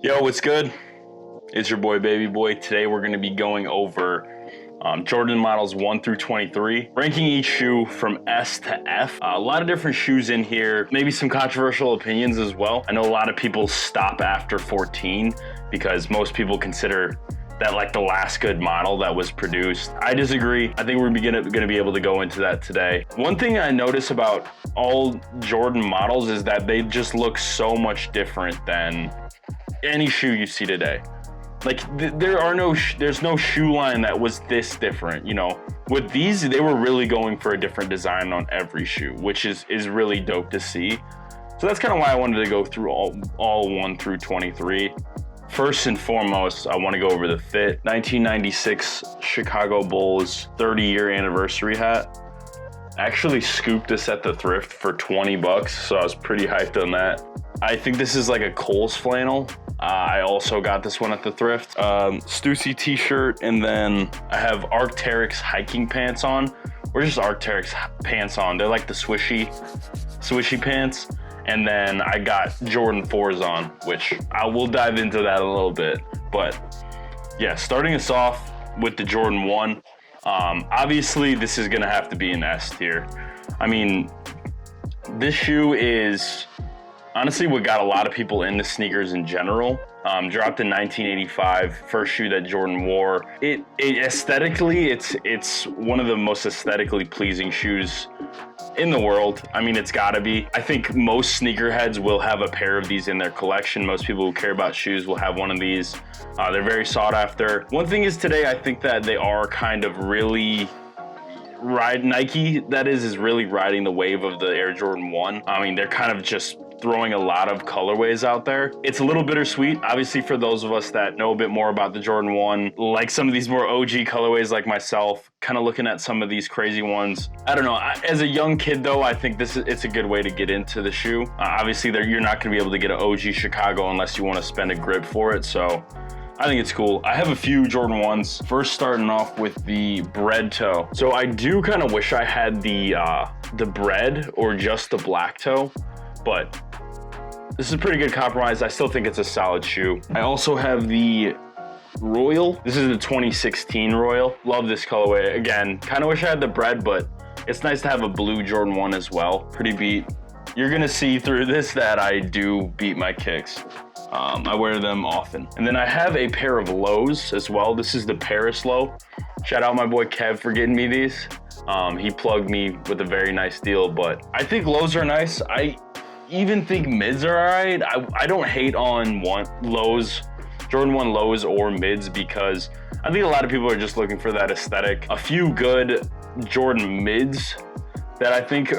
Yo, what's good? It's your boy, Baby Boy. Today we're going to be going over Jordan models 1 through 23, ranking each shoe from S to F. A lot of different shoes in here, maybe some controversial opinions as well. I know a lot of people stop after 14 because most people consider that like the last good model that was produced. I disagree. I think we're gonna be able to go into that today. One thing I notice about all Jordan models is that they just look so much different than any shoe you see today. Like there's no shoe line that was this different, you know. With these, they were really going for a different design on every shoe, which is really dope to see. So that's kind of why I wanted to go through all 1 through 23. First and foremost, I want to go over the fit. 1996 Chicago Bulls 30-year anniversary hat. I actually scooped this at the thrift for 20 bucks, so I was pretty hyped on that. I think this is like a Kohl's flannel. I also got this one at the thrift. Stussy t-shirt, and then I have Arc'teryx hiking pants on, or just Arc'teryx pants on. They're like the swishy pants. And then I got Jordan 4s on, which I will dive into that a little bit. But yeah, starting us off with the Jordan 1. Obviously, this is gonna have to be an S tier. I mean, this shoe is honestly what got a lot of people into sneakers in general. Dropped in 1985, first shoe that Jordan wore. It aesthetically, it's one of the most aesthetically pleasing shoes in the world. I mean, it's gotta be. I think most sneakerheads will have a pair of these in their collection. Most people who care about shoes will have one of these. They're very sought after. One thing is today, I think that they are kind of really Nike, that is really riding the wave of the Air Jordan 1. I mean, they're kind of just throwing a lot of colorways out there. It's a little bittersweet, obviously, for those of us that know a bit more about the Jordan 1, like some of these more OG colorways like myself, kind of looking at some of these crazy ones. I don't know, as a young kid though, I think it's a good way to get into the shoe. Obviously, you're not gonna be able to get an OG Chicago unless you wanna spend a grip for it, so I think it's cool. I have a few Jordan 1s. First, starting off with the bread toe. So I do kind of wish I had the bread or just the black toe, but this is a pretty good compromise. I still think it's a solid shoe. I also have the Royal. This is the 2016 Royal. Love this colorway. Again, kind of wish I had the bread, but it's nice to have a blue Jordan 1 as well. Pretty beat. You're gonna see through this that I do beat my kicks. I wear them often. And then I have a pair of lows as well. This is the Paris low. Shout out my boy Kev for getting me these. He plugged me with a very nice deal, but I think lows are nice. I even think mids are all right. I don't hate on lows, Jordan 1 lows or mids, because I think a lot of people are just looking for that aesthetic. A few good Jordan mids that I think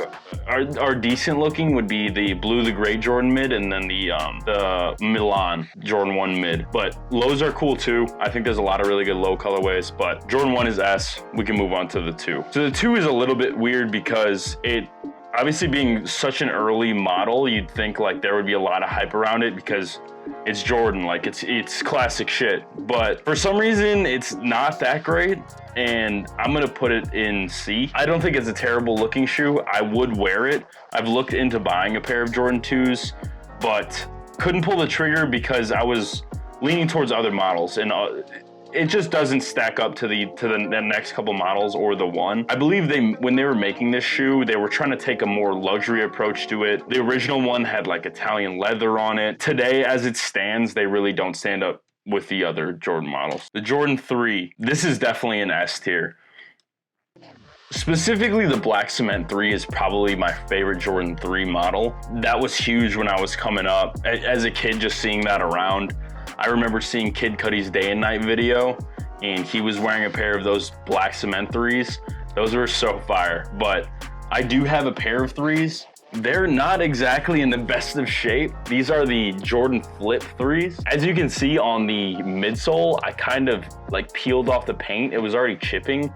are decent looking would be the Blue the Gray Jordan mid, and then the Milan Jordan 1 mid. But lows are cool too. I think there's a lot of really good low colorways, but Jordan 1 is S. We can move on to the 2. So the 2 is a little bit weird because it, obviously being such an early model, you'd think like there would be a lot of hype around it because it's Jordan, like it's classic shit. But for some reason, it's not that great, and I'm gonna put it in C. I don't think it's a terrible looking shoe. I would wear it. I've looked into buying a pair of Jordan 2s, but couldn't pull the trigger because I was leaning towards other models, and it just doesn't stack up to the next couple models or the 1. I believe when they were making this shoe, they were trying to take a more luxury approach to it. The original one had like Italian leather on it. Today, as it stands, they really don't stand up with the other Jordan models. The Jordan 3, this is definitely an S tier. Specifically, the Black Cement 3 is probably my favorite Jordan 3 model. That was huge when I was coming up. As a kid, just seeing that around. I remember seeing Kid Cudi's Day and Night video, and he was wearing a pair of those Black Cement 3s. Those were so fire. But I do have a pair of 3s. They're not exactly in the best of shape. These are the Jordan Flip 3s. As you can see on the midsole, I kind of like peeled off the paint. It was already chipping.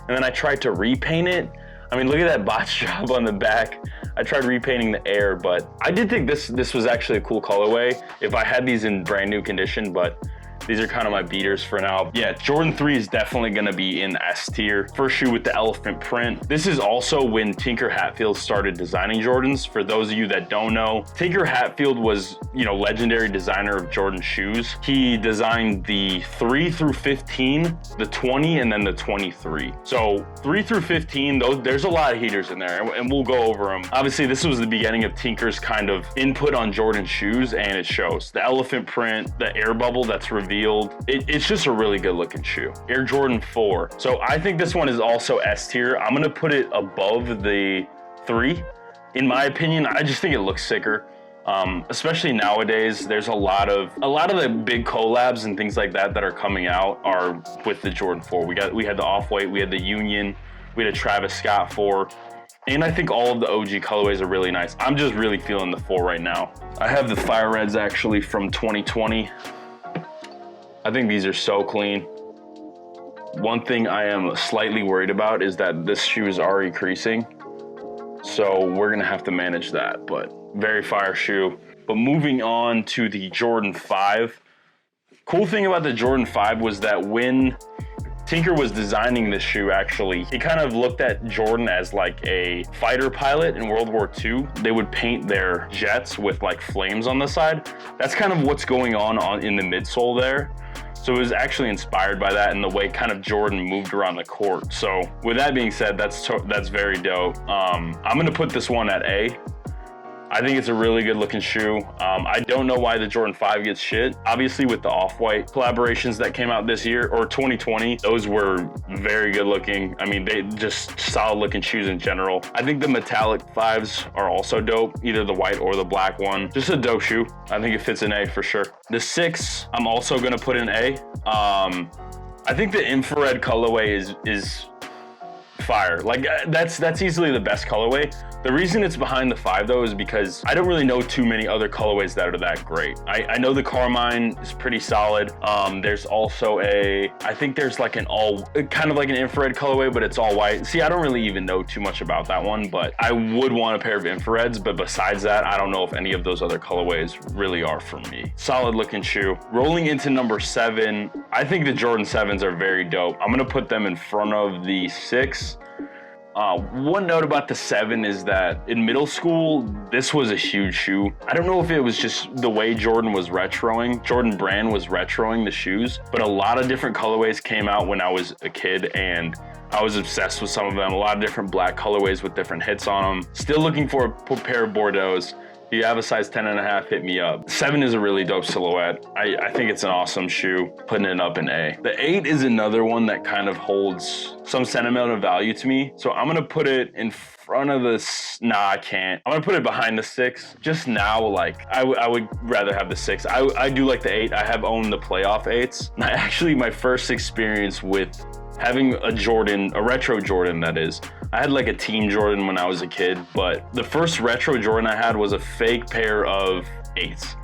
And then I tried to repaint it. I mean, look at that botch job on the back. I tried repainting the air, but I did think this was actually a cool colorway if I had these in brand new condition, but These are kind of my beaters for now. Yeah, Jordan 3 is definitely gonna be in S tier. First shoe with the elephant print. This is also when Tinker Hatfield started designing Jordans. For those of you that don't know, Tinker Hatfield was, you know, legendary designer of Jordan shoes. He designed the 3 through 15, the 20, and then the 23. So 3 through 15, there's a lot of heaters in there, and we'll go over them. Obviously, this was the beginning of Tinker's kind of input on Jordan shoes, and it shows. The elephant print, the air bubble that's revealed. It's just a really good looking shoe. Air Jordan 4. So I think this one is also S tier. I'm gonna put it above the 3. In my opinion, I just think it looks sicker. Especially nowadays, there's a lot of the big collabs and things like that are coming out are with the Jordan 4. We had the Off-White, we had the Union, we had a Travis Scott 4. And I think all of the OG colorways are really nice. I'm just really feeling the 4 right now. I have the Fire Reds actually from 2020. I think these are so clean. One thing I am slightly worried about is that this shoe is already creasing. So we're gonna have to manage that, but very fire shoe. But moving on to the Jordan 5. Cool thing about the Jordan 5 was that when Tinker was designing this shoe, actually, he kind of looked at Jordan as like a fighter pilot in World War II. They would paint their jets with like flames on the side. That's kind of what's going on in the midsole there. So it was actually inspired by that and the way kind of Jordan moved around the court. So with that being said, that's very dope. I'm gonna put this one at A. I think it's a really good looking shoe. I don't know why the Jordan 5 gets shit. Obviously with the Off-White collaborations that came out this year, or 2020, those were very good looking. I mean, they just solid looking shoes in general. I think the metallic 5s are also dope, either the white or the black one. Just a dope shoe. I think it fits an A for sure. The 6, I'm also gonna put an A. I think the infrared colorway is fire. Like that's easily the best colorway. The reason it's behind the 5 though is because I don't really know too many other colorways that are that great. I know the Carmine is pretty solid. There's also I think there's like kind of like an infrared colorway, but it's all white. See, I don't really even know too much about that one, but I would want a pair of infrareds. But besides that, I don't know if any of those other colorways really are for me. Solid looking shoe. Rolling into number 7, I think the Jordan 7s are very dope. I'm gonna put them in front of the 6. One note about the 7 is that in middle school, this was a huge shoe. I don't know if it was just the way Jordan was retroing, Jordan brand was retroing the shoes, but a lot of different colorways came out when I was a kid and I was obsessed with some of them. A lot of different black colorways with different hits on them. Still looking for a pair of Bordeaux's. If you have a size 10.5, hit me up. 7 is a really dope silhouette. I think it's an awesome shoe, putting it up in A. The 8 is another one that kind of holds some sentimental value to me. So I'm gonna put it in front of this. Nah, I can't. I'm gonna put it behind the 6. Just now, like, I would rather have the 6. I do like the 8. I have owned the playoff 8s. Actually, my first experience with having a Jordan, a retro Jordan that is. I had like a Team Jordan when I was a kid, but the first retro Jordan I had was a fake pair of 8s.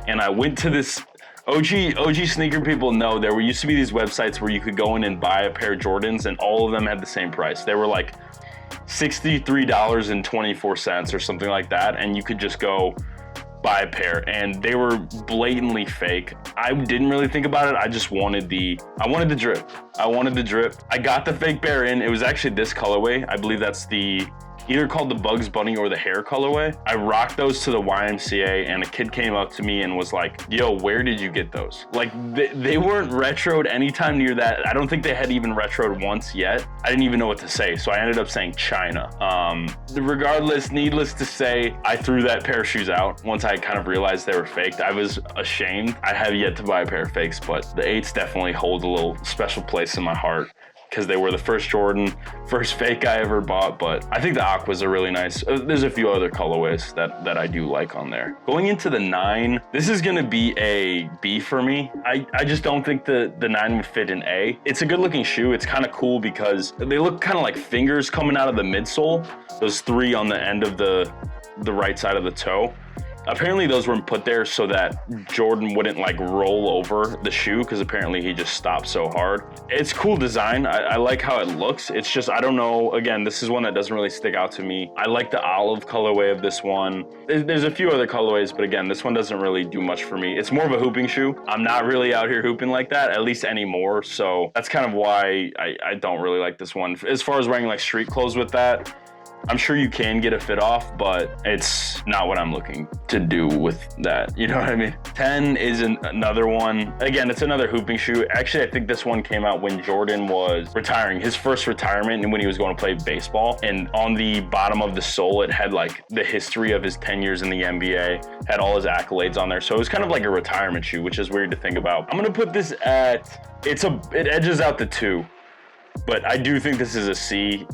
And I went to this, OG sneaker people know there used to be these websites where you could go in and buy a pair of Jordans and all of them had the same price. They were like $63.24 or something like that. And you could just go buy a pair and they were blatantly fake. I didn't really think about it. I just wanted the drip. I wanted the drip. I got the fake pair in. It was actually this colorway. I believe that's either called the Bugs Bunny or the hair colorway. I rocked those to the YMCA and a kid came up to me and was like, yo, where did you get those? Like they weren't retroed anytime near that. I don't think they had even retroed once yet. I didn't even know what to say. So I ended up saying China. Regardless, needless to say, I threw that pair of shoes out once I kind of realized they were faked. I was ashamed. I have yet to buy a pair of fakes, but the 8s definitely hold a little special place in my heart, because they were the first Jordan, first fake I ever bought. But I think the Aquas are really nice. There's a few other colorways that I do like on there. Going into the 9, this is gonna be a B for me. I just don't think the 9 would fit in A. It's a good looking shoe. It's kind of cool because they look kind of like fingers coming out of the midsole. Those 3 on the end of the right side of the toe. Apparently those were put there so that Jordan wouldn't like roll over the shoe, because apparently he just stopped so hard. It's cool design. I like how it looks. It's just, I don't know, again, this is one that doesn't really stick out to me. I like the olive colorway of this one. There's a few other colorways, but again, this one doesn't really do much for me. It's more of a hooping shoe. I'm not really out here hooping like that, at least anymore. So that's kind of why I don't really like this one. As far as wearing like street clothes with that, I'm sure you can get a fit off, but it's not what I'm looking to do with that. You know what I mean? 10 is another one. Again, it's another hooping shoe. Actually, I think this one came out when Jordan was retiring, his first retirement, and when he was going to play baseball. And on the bottom of the sole, it had like the history of his 10 years in the NBA, had all his accolades on there. So it was kind of like a retirement shoe, which is weird to think about. I'm gonna put this at, it edges out the 2, but I do think this is a C.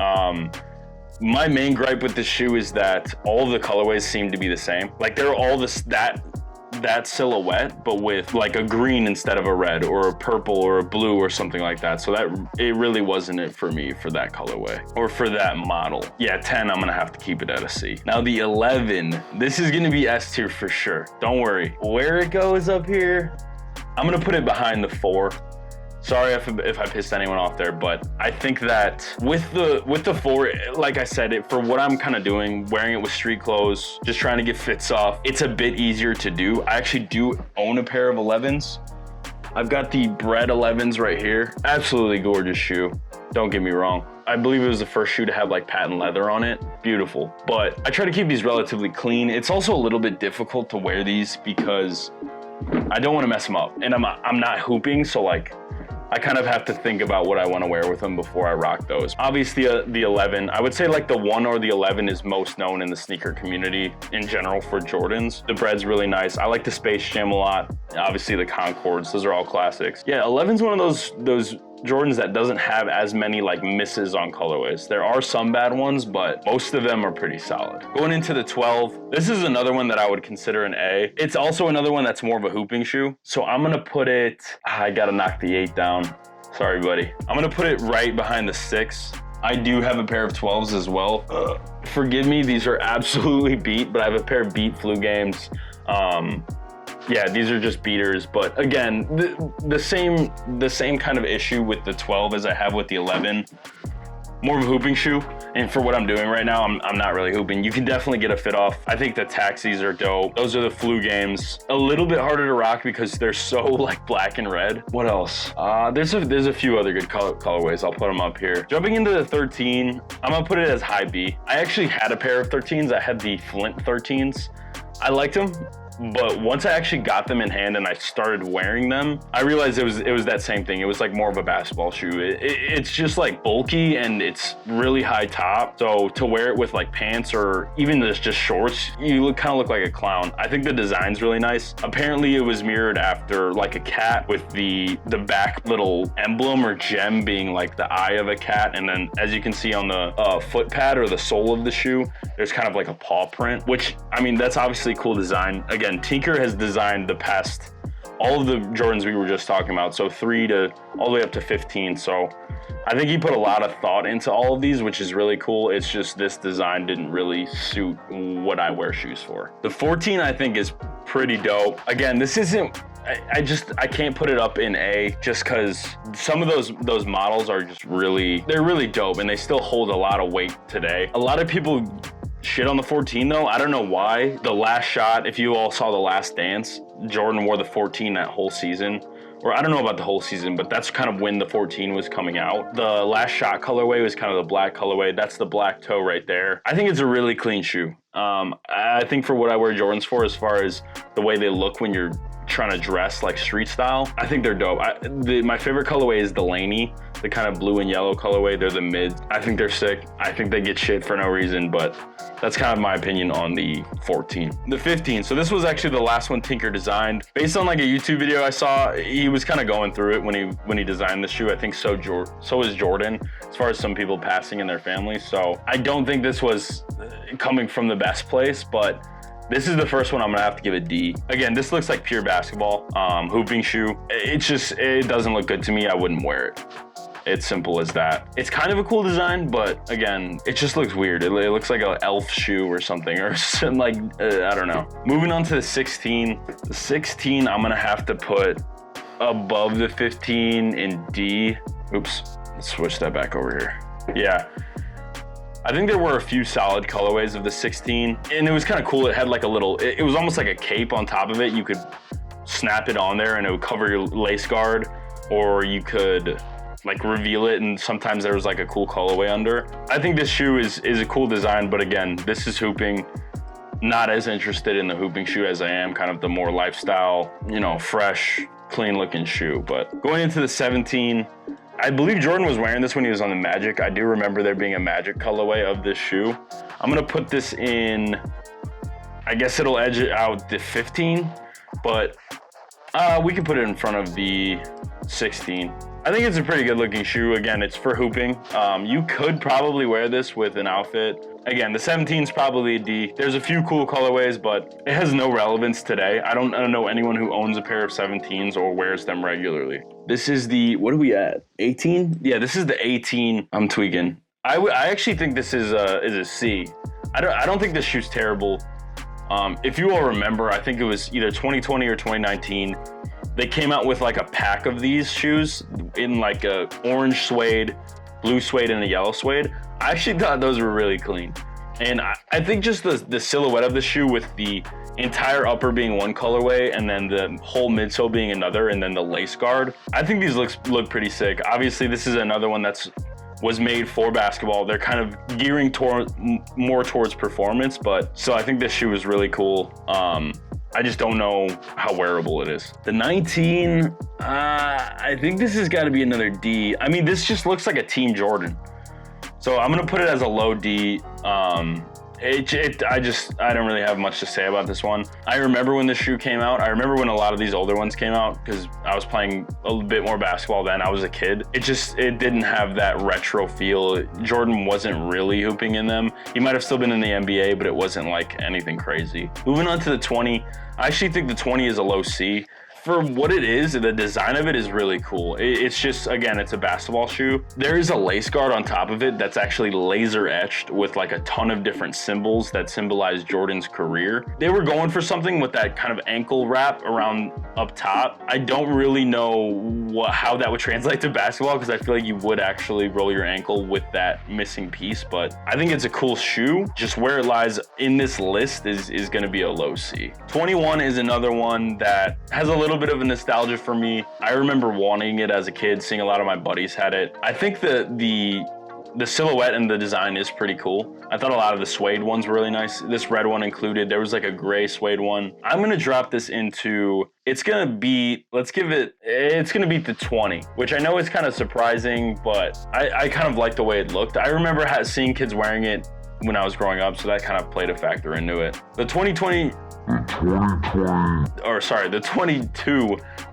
My main gripe with this shoe is that all of the colorways seem to be the same. Like they're all that silhouette, but with like a green instead of a red, or a purple or a blue or something like that. So that it really wasn't it for me for that colorway or for that model. Yeah, 10, I'm gonna have to keep it at a C. Now the 11, this is gonna be S tier for sure. Don't worry. Where it goes up here, I'm gonna put it behind the 4. Sorry if I pissed anyone off there, but I think that with the 4, like I said, for what I'm kind of doing, wearing it with street clothes, just trying to get fits off, it's a bit easier to do. I actually do own a pair of 11s. I've got the Bred 11s right here. Absolutely gorgeous shoe. Don't get me wrong. I believe it was the first shoe to have like patent leather on it. Beautiful. But I try to keep these relatively clean. It's also a little bit difficult to wear these because I don't want to mess them up. And I'm not hooping, so like, I kind of have to think about what I want to wear with them before I rock those. Obviously, the 11, I would say like the 1 or the 11 is most known in the sneaker community in general for Jordans. The Bred's really nice. I like the Space Jam a lot. Obviously, the Concords, those are all classics. Yeah, 11's one of those Jordans that doesn't have as many like misses on colorways. There are some bad ones, but most of them are pretty solid. Going into the 12, this is another one that I would consider an A. It's also another one that's more of a hooping shoe. So I'm gonna put it, I gotta knock the 8 down. Sorry, buddy. I'm gonna put it right behind the 6. I do have a pair of 12s as well. Forgive me, these are absolutely beat, but I have a pair of beat Flu Games. Yeah, these are just beaters, but again, the same kind of issue with the 12 as I have with the 11. More of a hooping shoe, and for what I'm doing right now, I'm not really hooping. You can definitely get a fit off. I think the Taxis are dope. Those are the Flu Games. A little bit harder to rock because they're so like black and red. What else? There's a few other good colorways. I'll put them up here. Jumping into the 13, I'm gonna put it as high B. I actually had a pair of 13s. I had the Flint 13s. I liked them. But once I actually got them in hand and I started wearing them, I realized it was that same thing. It was like more of a basketball shoe. It's just like bulky and it's really high top. So to wear it with like pants or even just shorts, you kind of look like a clown. I think the design's really nice. Apparently it was mirrored after like a cat with the back little emblem or gem being like the eye of a cat. And then as you can see on the foot pad or the sole of the shoe, there's kind of like a paw print, which I mean, that's obviously cool design. Again, Tinker has designed all of the Jordans we were just talking about, so 3 to all the way up to 15. So I think he put a lot of thought into all of these, which is really cool. It's just this design didn't really suit what I wear shoes for. The 14 I think is pretty dope. Again, this isn't, I can't put it up in A just because some of those models are just they're really dope and they still hold a lot of weight today. A lot of people shit on the 14 though. I don't know why. The Last Shot, if you all saw The Last Dance, Jordan wore the 14 that whole season. Or I don't know about the whole season, but that's kind of when the 14 was coming out. The Last Shot colorway was kind of the black colorway. That's the black toe right there. I think it's a really clean shoe. I think for what I wear Jordans for, as far as the way they look when you're trying to dress like street style, I think they're dope. My favorite colorway is the Laney, the kind of blue and yellow colorway. They're the mid. I think they're sick. I think they get shit for no reason, but that's kind of my opinion on the 14. The 15, so this was actually the last one Tinker designed. Based on like a YouTube video I saw, he was kind of going through it when he designed the shoe. I think so is Jordan, as far as some people passing in their family. So I don't think this was coming from the best place, but this is the first one I'm gonna have to give a D. Again, this looks like pure basketball, hooping shoe. It doesn't look good to me. I wouldn't wear it. It's simple as that. It's kind of a cool design, but again, it just looks weird. It looks like an elf shoe or something, or something like, I don't know. Moving on to the 16. The 16, I'm gonna have to put above the 15 in D. Oops, let's switch that back over here. Yeah. I think there were a few solid colorways of the 16, and it was kind of cool. It had like a little, it was almost like a cape on top of it. You could snap it on there and it would cover your lace guard, or you could like reveal it, and sometimes there was like a cool colorway under. I think this shoe is a cool design, but again, this is hooping. Not as interested in the hooping shoe as I am kind of the more lifestyle, you know, fresh, clean looking shoe. But going into the 17, I believe Jordan was wearing this when he was on the Magic. I do remember there being a Magic colorway of this shoe. I'm gonna put this in, I guess it'll edge it out the 15, but we can put it in front of the 16. I think it's a pretty good looking shoe. Again, it's for hooping. You could probably wear this with an outfit. Again, the 17 is probably a D. There's a few cool colorways, but it has no relevance today. I don't know anyone who owns a pair of 17s or wears them regularly. This is the, what are we at? 18? Yeah, this is the 18. I'm tweaking. I actually think this is a C. I don't think this shoe's terrible. If you all remember, I think it was either 2020 or 2019. They came out with like a pack of these shoes in like a orange suede, blue suede, and a yellow suede. I actually thought those were really clean. And I think just the silhouette of the shoe with the entire upper being one colorway and then the whole midsole being another, and then the lace guard, I think these look pretty sick. Obviously, this is another one was made for basketball. They're kind of gearing more towards performance, but so I think this shoe is really cool. I just don't know how wearable it is. The 19, I think this has got to be another D. I mean, this just looks like a Team Jordan. So I'm gonna put it as a low D. I don't really have much to say about this one. I remember when this shoe came out. I remember when a lot of these older ones came out because I was playing a little bit more basketball then. I was a kid. It didn't have that retro feel. Jordan wasn't really hooping in them. He might have still been in the NBA, but it wasn't like anything crazy. Moving on to the 20, I actually think the 20 is a low C. For what it is, the design of it is really cool. It's just, again, it's a basketball shoe. There is a lace guard on top of it that's actually laser etched with like a ton of different symbols that symbolize Jordan's career. They were going for something with that kind of ankle wrap around up top. I don't really know how that would translate to basketball because I feel like you would actually roll your ankle with that missing piece, but I think it's a cool shoe. Just where it lies in this list is gonna be a low C. 21 is another one that has a little bit of a nostalgia for me. I remember wanting it as a kid, seeing a lot of my buddies had it. I think the silhouette and the design is pretty cool. I thought a lot of the suede ones were really nice. This red one included. There was like a gray suede one. I'm gonna drop this into, it's gonna beat the 20, which I know is kind of surprising, but I kind of like the way it looked. I remember seeing kids wearing it when I was growing up, so that kind of played a factor into it. The 22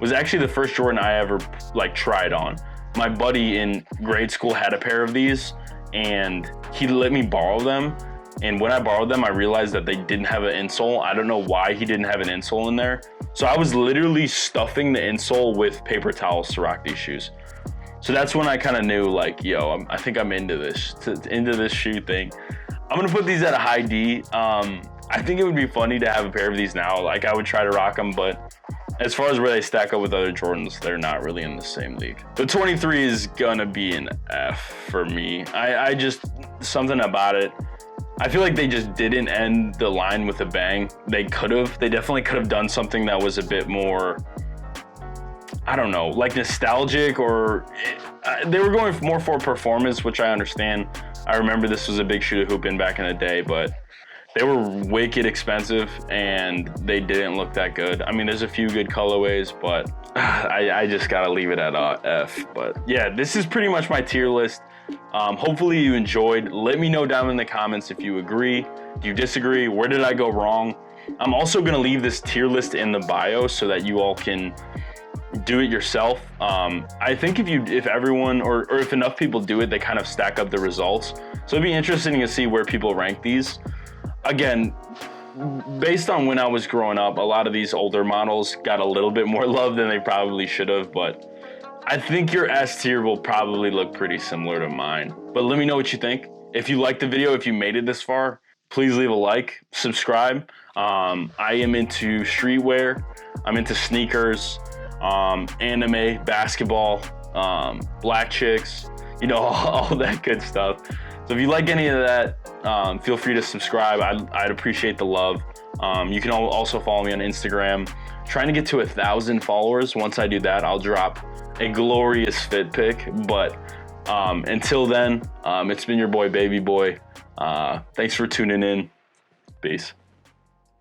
was actually the first Jordan I ever like tried on. My buddy in grade school had a pair of these and he let me borrow them. And when I borrowed them, I realized that they didn't have an insole. I don't know why he didn't have an insole in there. So I was literally stuffing the insole with paper towels to rock these shoes. So that's when I kind of knew like, yo, I think I'm into this shoe thing. I'm gonna put these at a high D. I think it would be funny to have a pair of these now. Like I would try to rock them, but as far as where they stack up with other Jordans, they're not really in the same league. The 23 is gonna be an F for me. I just, something about it. I feel like they just didn't end the line with a bang. They definitely could have done something that was a bit more, I don't know, like nostalgic, or they were going more for performance, which I understand. I remember this was a big shoe to hoop in back in the day, but they were wicked expensive and they didn't look that good. I mean, there's a few good colorways, but I just gotta leave it at F. But yeah, this is pretty much my tier list. Hopefully you enjoyed. Let me know down in the comments if you agree, do you disagree, where did I go wrong? I'm also gonna leave this tier list in the bio so that you all can do it yourself. I think if everyone or if enough people do it, they kind of stack up the results. So it'd be interesting to see where people rank these. Again, based on when I was growing up, a lot of these older models got a little bit more love than they probably should have, but I think your S tier will probably look pretty similar to mine, but let me know what you think. If you liked the video, if you made it this far, please leave a like, subscribe. I am into streetwear, I'm into sneakers, anime, basketball, black chicks, you know, all that good stuff. So if you like any of that, feel free to subscribe. I'd appreciate the love. You can also follow me on Instagram. Trying to get to 1,000 followers. Once I do that, I'll drop a glorious fit pic. But until then, it's been your boy, Baby Boy. Thanks for tuning in. Peace.